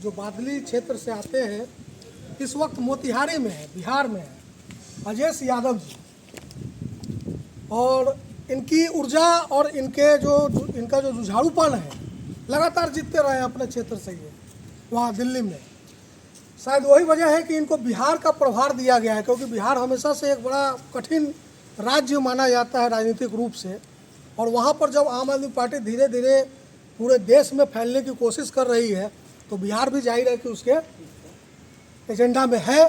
जो बादली क्षेत्र से आते हैं, इस वक्त मोतिहारी में है, बिहार में है, अजय यादव जी। और इनकी ऊर्जा और इनका जो जुझारूपन है, लगातार जीतते रहे अपने क्षेत्र से ये वहाँ दिल्ली में। शायद वही वजह है कि इनको बिहार का प्रभार दिया गया है, क्योंकि बिहार हमेशा से एक बड़ा कठिन राज्य माना जाता है राजनीतिक रूप से। और वहाँ पर जब आम आदमी पार्टी धीरे धीरे पूरे देश में फैलने की कोशिश कर रही है, तो बिहार भी जाहिर है कि उसके एजेंडा में है।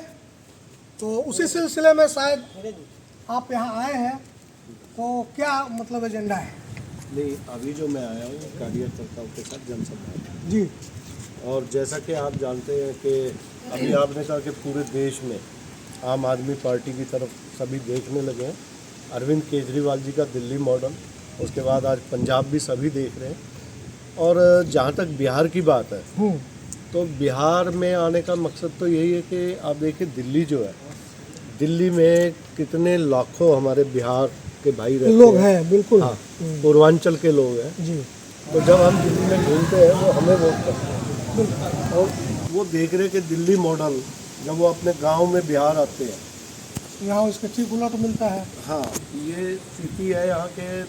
तो उसी सिलसिले में शायद आप यहाँ आए हैं, तो क्या मतलब एजेंडा है? नहीं, अभी जो मैं आया हूँ कार्यकर्ताओं के साथ जनसंवाद जी। और जैसा कि आप जानते हैं कि अभी आपने कहा कि पूरे देश में आम आदमी पार्टी की तरफ सभी देखने लगे हैं। अरविंद केजरीवाल जी का दिल्ली मॉडल, उसके बाद आज पंजाब भी सभी देख रहे हैं। और जहाँ तक बिहार की बात है, तो बिहार में आने का मकसद तो यही है कि आप देखिए दिल्ली जो है, दिल्ली में कितने लाखों हमारे बिहार के भाई रहते लोग हैं, बिल्कुल। हाँ, पूर्वांचल के लोग हैं जी। तो जब हम दिल्ली में घूमते हैं वो हमें वोट करते हैं। और वो देख रहे कि दिल्ली मॉडल जब वो अपने गांव में बिहार आते हैं, यहाँ उसके ठीक उलट मिलता है। हाँ, ये स्थिति है यहाँ के,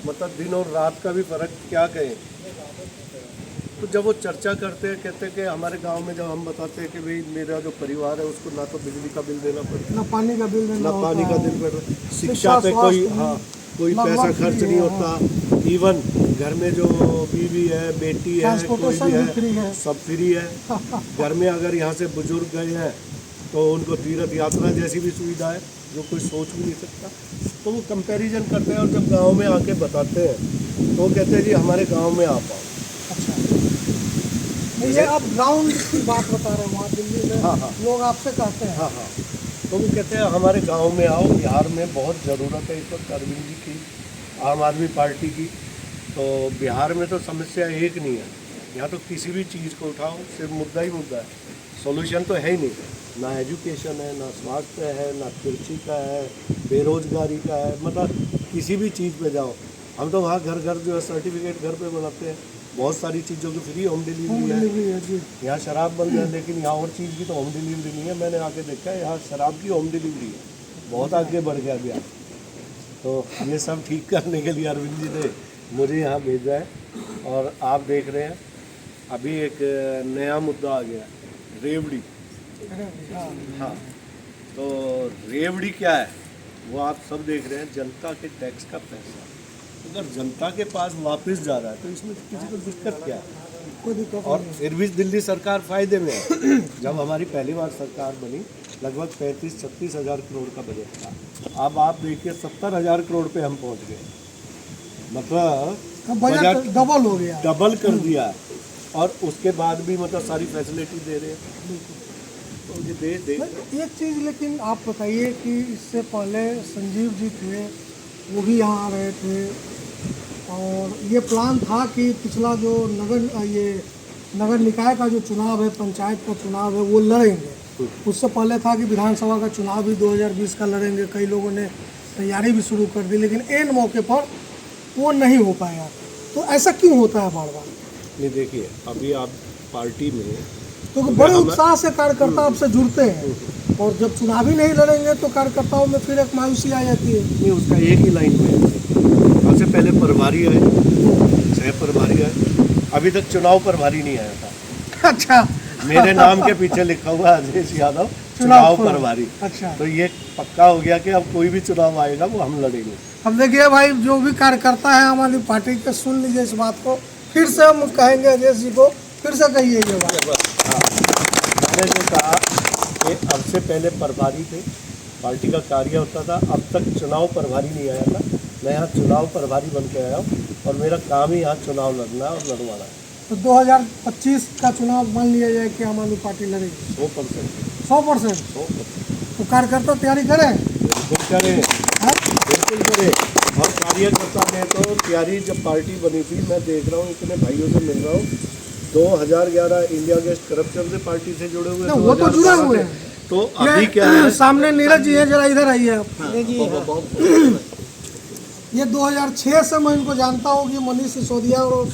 मतलब दिन और रात का भी फर्क क्या कहें। तो जब वो चर्चा करते हैं, कहते हैं कि हमारे गांव में जब हम बताते हैं कि भाई मेरा जो परिवार है उसको ना तो बिजली का बिल देना पड़ता, ना पानी का बिल देना ना पानी होता का है, बिल देना, शिक्षा पे कोई कोई पैसा खर्च नहीं होता। इवन घर में जो बीवी है, बेटी है, कोई भी है, सब फ्री है। घर में अगर यहाँ से बुजुर्ग गए हैं तो उनको तीर्थ यात्रा जैसी भी सुविधा है जो कोई सोच भी नहीं सकता। तो वो कंपैरिजन करते हैं और जब गांव में आके बताते हैं तो वो कहते हैं जी हमारे गांव में आ पाओ। अच्छा, ये आप ग्राउंड की बात बता रहे हैं, वहाँ दिल्ली में हाँ, हाँ। लोग आपसे कहते हैं। हाँ, हाँ। तो वो कहते हैं हमारे गांव में आओ, बिहार में बहुत ज़रूरत है इस वक्त अरविंद जी की, आम आदमी पार्टी की। तो बिहार में तो समस्या एक नहीं है, यहाँ तो किसी भी चीज़ को उठाओ सिर्फ मुद्दा ही मुद्दा है, सॉल्यूशन तो है ही नहीं। ना एजुकेशन है, ना स्वास्थ्य है, ना कृषि का है, बेरोजगारी का है, मतलब किसी भी चीज़ पे जाओ। हम तो वहाँ घर घर जो है सर्टिफिकेट घर पे बनाते हैं, बहुत सारी चीज़ों की फ्री होम डिलीवरी है। यहाँ शराब बंद है, लेकिन यहाँ और चीज़ की तो होम डिलीवरी नहीं है। मैंने आके देखा है यहाँ शराब की होम डिलीवरी है, बहुत आगे बढ़ गया बिहार। तो ये सब ठीक करने के लिए अरविंद जी ने मुझे यहाँ भेजा है। और आप देख रहे हैं अभी एक नया मुद्दा आ गया, रेवड़ी। हाँ, तो रेवड़ी क्या है वो आप सब देख रहे हैं, जनता के टैक्स का पैसा अगर जनता के पास वापस जा रहा है तो इसमें किसी को दिक्कत क्या है? कोई दिक्कत और फिर भी दिल्ली सरकार फायदे में है। जब हमारी पहली बार सरकार बनी लगभग 35-36 हज़ार करोड़ का बजट था, अब आप देखिए 70,000 करोड़ पे हम पहुंच गए, मतलब बजट डबल हो गया, डबल कर दिया है। और उसके बाद भी मतलब सारी फैसिलिटी दे रहे हैं। तो ये दे एक चीज़ लेकिन आप बताइए कि इससे पहले संजीव जी थे, वो भी यहाँ आ रहे थे, और ये प्लान था कि पिछला जो नगर निकाय का जो चुनाव है, पंचायत का चुनाव है, वो लड़ेंगे। उससे पहले था कि विधानसभा का चुनाव भी 2020 का लड़ेंगे। कई लोगों ने तैयारी भी शुरू कर दी, लेकिन एन मौके पर वो नहीं हो पाया। तो ऐसा क्यों होता है बार बार? नहीं, देखिए अभी आप पार्टी में तो बड़े उत्साह से कार्यकर्ता आपसे जुड़ते हैं, और जब चुनाव ही नहीं लड़ेंगे तो कार्यकर्ताओं में फिर एक मायूसी आ जाती है। नहीं, उसका एक ही लाइन में है, सबसे पहले प्रभारी आए, सह प्रभारी आए, अभी तक चुनाव प्रभारी नहीं आया था। अच्छा, मेरे नाम के पीछे लिखा हुआ है अजय यादव चुनाव प्रभारी। अच्छा, तो ये पक्का हो गया कि अब कोई भी चुनाव आएगा वो हम लड़ेंगे। अब देखिए भाई, जो भी कार्यकर्ता है हमारी पार्टी के, सुन लीजिए इस बात को, फिर से हम कहेंगे अजय जी को, फिर से कहिए ये बात। हाँ, मैंने जो कहा कि अब से पहले प्रभारी थे, पार्टी का कार्य होता था, अब तक चुनाव प्रभारी नहीं आया था। मैं यहाँ चुनाव प्रभारी बन के आया हूँ और मेरा काम ही यहाँ चुनाव लड़ना है और लड़वाना है। तो 2025 का चुनाव मान लिया जाए कि आम आदमी पार्टी लड़ेगी 100%। 100%। तो कार्यकर्ता तैयारी करें, बिल्कुल करें, बिल्कुल करें। और कार्यकर्ता ने तो तैयारी, जब पार्टी बनी थी, मैं देख रहा हूँ इतने भाइयों से मिल रहा हूँ, 2011 इंडिया गेस्ट करप्शन से पार्टी से जुड़े हुए, वो तो जुड़े हुए हैं। तो अभी क्या है, सामने नीरज जी है, जरा इधर आइए आप। ये 2006 से मैं इनको जानता हूँ कि मनीष सिसोदिया और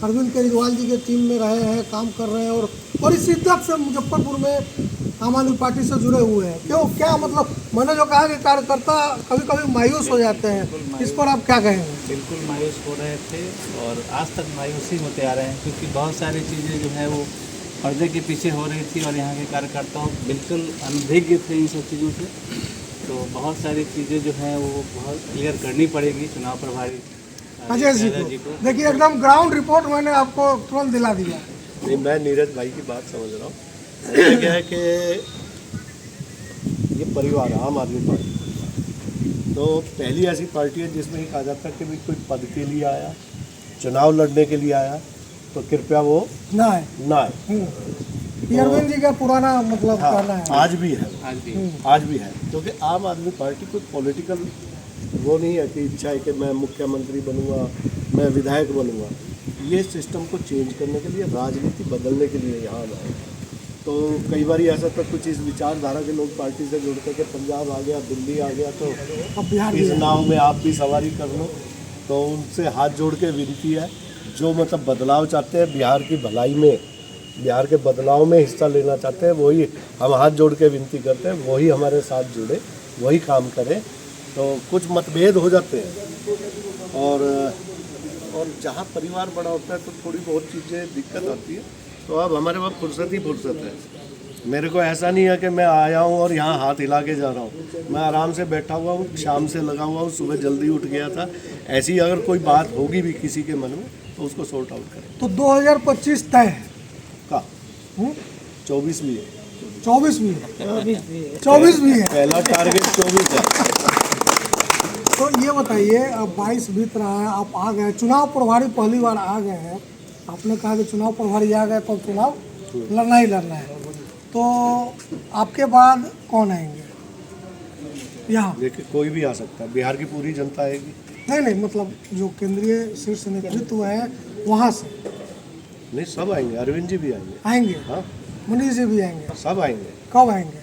अरविंद केजरीवाल जी के टीम में रहे हैं, काम कर रहे हैं, और बड़ी शिद्दत से मुजफ्फरपुर में आम आदमी पार्टी से जुड़े हुए हैं। क्यों, क्या मतलब, मैंने जो कहा कि कार्यकर्ता कभी कभी मायूस हो जाते हैं, इस पर आप क्या कहेंगे? बिल्कुल मायूस हो रहे थे और आज तक मायूसी होते आ रहे हैं, क्योंकि बहुत सारी चीज़ें जो है वो पर्दे के पीछे हो रही थी और यहाँ के कार्यकर्ता बिल्कुल अनभिज्ञ थे इन सब चीज़ों से। तो बहुत सारी चीज़ें जो हैं वो बहुत क्लियर करनी पड़ेगी चुनाव प्रभारी अजय जी को। देखिए एकदम ग्राउंड रिपोर्ट मैंने आपको तुरंत दिला दिया। नहीं, मैं नीरज भाई की बात समझ रहा हूँ। क्या है कि ये परिवार है आम आदमी पार्टी, तो पहली ऐसी पार्टी है जिसमें ये कहा जाता है कि भी कोई पद के लिए आया, चुनाव लड़ने के लिए आया, तो कृपया वो ना है। ये अरविंद जी का पुराना मतलब कहना है। आज भी है, आज भी है, क्योंकि आम आदमी पार्टी कोई पॉलिटिकल वो नहीं है कि इच्छा है कि मैं मुख्यमंत्री बनूंगा, मैं विधायक बनूंगा। ये सिस्टम को चेंज करने के लिए, राजनीति बदलने के लिए यहाँ आए। तो कई बार ऐसा था कुछ इस विचारधारा के लोग पार्टी से जुड़ते कि पंजाब आ गया, दिल्ली आ गया, तो अब बिहार इस नाव में आप भी सवारी कर लो। तो उनसे हाथ जोड़ के विनती है, जो मतलब बदलाव चाहते हैं बिहार की भलाई में, बिहार के बदलाव में हिस्सा लेना चाहते हैं, वही हम हाथ जोड़ के विनती करते हैं, वही हमारे साथ जुड़े, वही काम करें। तो कुछ मतभेद हो जाते हैं और जहाँ परिवार बड़ा होता है तो थोड़ी बहुत चीज़ें दिक्कत आती है। तो अब हमारे पास फुर्सत ही फुर्सत है। मेरे को ऐसा नहीं है कि मैं आया हूँ और यहाँ हाथ हिला के जा रहा हूँ। मैं आराम से बैठा हुआ हूँ, शाम से लगा हुआ हूँ, सुबह जल्दी उठ गया था। ऐसी अगर कोई बात होगी भी किसी के मन में तो उसको सॉर्ट आउट करें। तो 2025 तय है का 24 भी है, 24 भी है, 24 भी है। पहला टारगेट 24 है। तो ये बताइए, अब 22 बीत रहा है, आप आ गए, चुनाव प्रभारी पहली बार आ गए हैं। आपने कहा कि चुनाव प्रभारी आ गए तो चुनाव लड़ना ही लड़ना है। तो आपके बाद कौन आएंगे यहाँ? देखिए, कोई भी आ सकता है, बिहार की पूरी जनता आएगी। नहीं, मतलब जो केंद्रीय शीर्ष नेतृत्व है वहाँ से नहीं, सब आएंगे। अरविंद जी भी आएंगे। हाँ, मनीष जी भी आएंगे। सब आएंगे। कब आएंगे?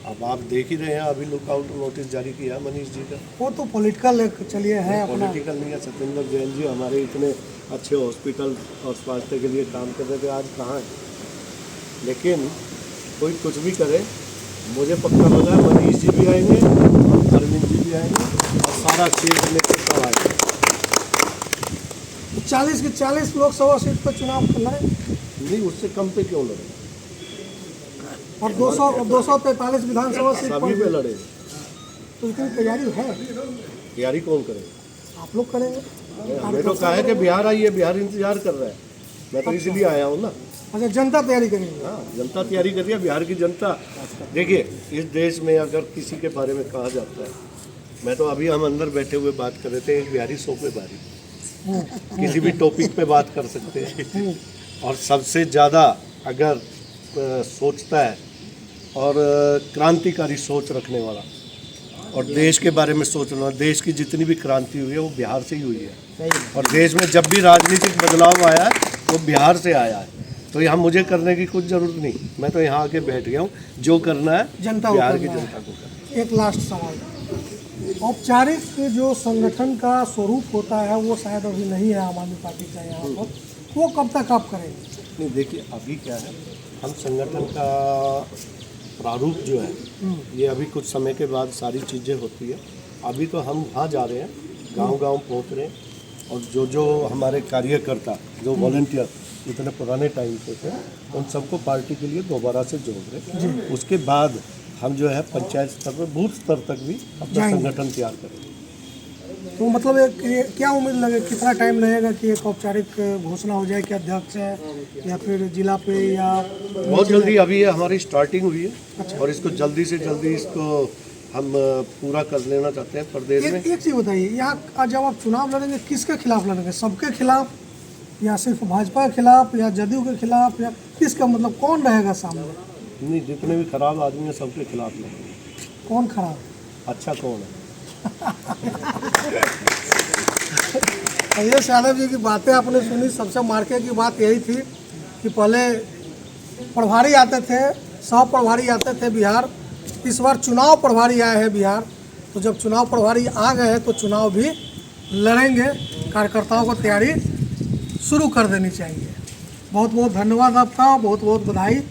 अब आप देख ही रहे हैं, अभी लुकआउट नोटिस जारी किया मनीष जी का। वो तो पॉलिटिकल एक चलिए है अपना। पॉलिटिकल नहीं है। सत्येंद्र जैन जी हमारे इतने अच्छे हॉस्पिटल और स्वास्थ्य के लिए काम कर रहे थे, आज कहाँ है? लेकिन कोई कुछ भी करे, मुझे पक्का लगा है मनीष जी भी आएंगे और अरविंद जी भी आएंगे और सारा क्षेत्र में सब आएंगे। 40 की 40 लोकसभा सीट पर चुनाव लड़े नहीं, उससे कम पे क्यों लड़े? और 243 विधानसभा सीट सभी पे पर लड़े। तो इतनी तैयारी है, तैयारी कौन करेगा? आप लोग करेंगे। मैं तो कहा है कि बिहार आइए, बिहार इंतजार कर रहा है। मैं तो इसीलिए आया हूँ ना। अच्छा, जनता तैयारी करेंगे। हाँ, जनता तैयारी कर रही है, बिहार की जनता। देखिए, इस देश में अगर किसी के बारे में कहा जाता है, मैं तो अभी हम अंदर बैठे हुए बात कर रहे थे, एक बिहारी 100 पे बारी, किसी भी टॉपिक पे बात कर सकते हैं। और सबसे ज़्यादा अगर सोचता है और क्रांतिकारी सोच रखने वाला और देश के बारे में सोचना, देश की जितनी भी क्रांति हुई है वो बिहार से ही हुई है। और देश में जब भी राजनीतिक बदलाव आया है वो बिहार से आया है। तो यहाँ मुझे करने की कुछ ज़रूरत नहीं, मैं तो यहाँ आके बैठ गया हूँ। जो करना है जनता बिहार की जनता को करना। एक लास्ट सवाल, औपचारिक जो संगठन का स्वरूप होता है वो शायद अभी नहीं है आम आदमी पार्टी का यहाँ पर, वो कब तक आप करेंगे? नहीं, देखिए अभी क्या है, हम संगठन का प्रारूप जो है ये अभी कुछ समय के बाद सारी चीज़ें होती है। अभी तो हम वहाँ जा रहे हैं, गांव-गांव पहुँच रहे हैं और जो हमारे कार्यकर्ता, जो वॉलंटियर इतने पुराने टाइम से थे, उन सबको पार्टी के लिए दोबारा से जोड़ रहे हैं। उसके बाद हम जो है पंचायत स्तर पर, बूथ स्तर तक भी अपना संगठन तैयार करेंगे। तो मतलब क्या उम्मीद लगे, कितना टाइम लगेगा कि एक औपचारिक घोषणा हो जाए कि अध्यक्ष है या फिर जिला पे या? बहुत जल्दी, अभी ये हमारी स्टार्टिंग हुई है और इसको जल्दी से जल्दी इसको हम पूरा कर लेना चाहते हैं प्रदेश में। एक चीज़ बताइए, यहाँ जब आप चुनाव लड़ेंगे किसके खिलाफ लड़ेंगे? सबके खिलाफ या सिर्फ भाजपा के खिलाफ या जदयू के खिलाफ या किसका, मतलब कौन रहेगा सामने? नहीं, जितने भी खराब आदमी हैं सबके खिलाफ लड़ेंगे। कौन खराब? अच्छा कौन है? ये यादव जी की बातें आपने सुनी। सबसे मार्के की बात यही थी कि पहले प्रभारी आते थे, सह प्रभारी आते थे बिहार, इस बार चुनाव प्रभारी आए हैं बिहार। तो जब चुनाव प्रभारी आ गए हैं तो चुनाव भी लड़ेंगे। कार्यकर्ताओं को तैयारी शुरू कर देनी चाहिए। बहुत बहुत धन्यवाद आपका, बहुत बहुत बधाई।